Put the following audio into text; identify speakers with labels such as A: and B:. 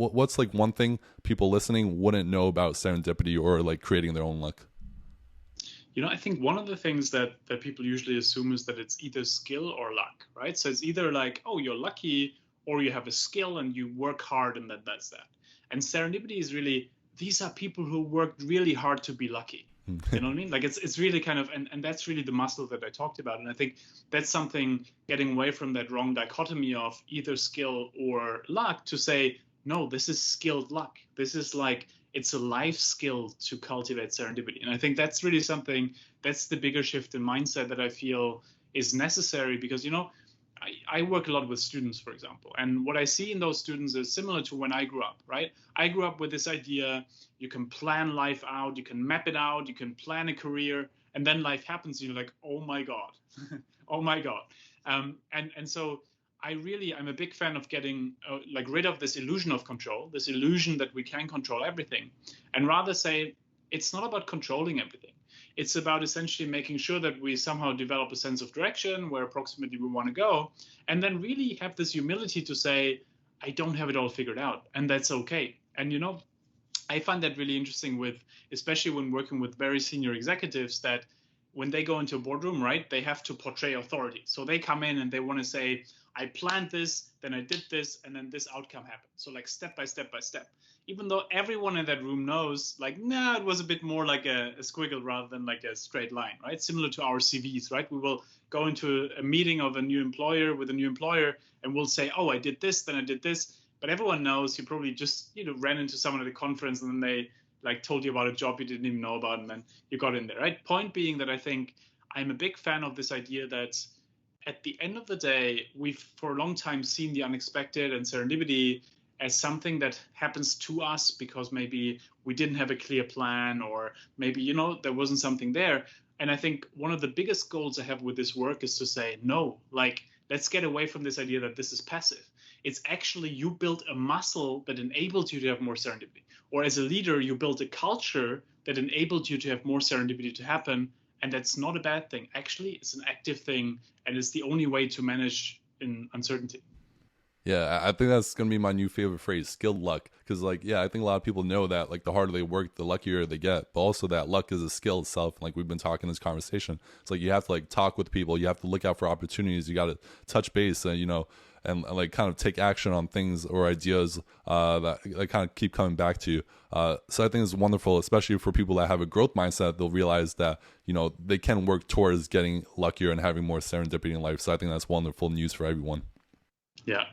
A: what's like one thing people listening wouldn't know about serendipity or like creating their own luck?
B: I think one of the things that people usually assume is that it's either skill or luck, right? So it's either like, oh, you're lucky, or you have a skill and you work hard, and that's that. And serendipity is really, these are people who worked really hard to be lucky. You know what I mean? Like it's really kind of, and that's really the muscle that I talked about. And I think that's something, getting away from that wrong dichotomy of either skill or luck, to say, no, this is skilled luck. This is like, it's a life skill to cultivate serendipity. And I think that's really something, that's the bigger shift in mindset that I feel is necessary, because, I work a lot with students, for example, and what I see in those students is similar to when I grew up, right? I grew up with this idea, you can plan life out, you can map it out, you can plan a career, and then life happens, and you're like, oh my God, oh my God. And so I'm a big fan of getting like rid of this illusion of control, this illusion that we can control everything, and rather say, it's not about controlling everything. It's about essentially making sure that we somehow develop a sense of direction, where approximately we want to go, and then really have this humility to say, I don't have it all figured out, and that's okay. And I find that really interesting, with, especially when working with very senior executives, that when they go into a boardroom, right, they have to portray authority. So they come in and they want to say, I planned this, then I did this, and then this outcome happened. So like step by step by step. Even though everyone in that room knows, like, nah, it was a bit more like a squiggle rather than like a straight line, right? Similar to our CVs, right? We will go into a meeting of a new employer with a new employer, and we'll say, oh, I did this, then I did this. But everyone knows you probably just, ran into someone at a conference, and then they like told you about a job you didn't even know about, and then you got in there, right? Point being that I think I'm a big fan of this idea that at the end of the day, we've for a long time seen the unexpected and serendipity as something that happens to us because maybe we didn't have a clear plan, or maybe, there wasn't something there. And I think one of the biggest goals I have with this work is to say, no, like, let's get away from this idea that this is passive. It's actually, you built a muscle that enabled you to have more serendipity. Or as a leader, you built a culture that enabled you to have more serendipity to happen. And that's not a bad thing. Actually, it's an active thing, and it's the only way to manage in uncertainty.
A: Yeah, I think that's gonna be my new favorite phrase, skilled luck. Because I think a lot of people know that like the harder they work, the luckier they get. But also that luck is a skill itself. Like we've been talking in this conversation, it's like you have to like talk with people, you have to look out for opportunities, you got to touch base, and like kind of take action on things or ideas that kind of keep coming back to you. So I think it's wonderful, especially for people that have a growth mindset. They'll realize that they can work towards getting luckier and having more serendipity in life. So I think that's wonderful news for everyone.
B: Yeah,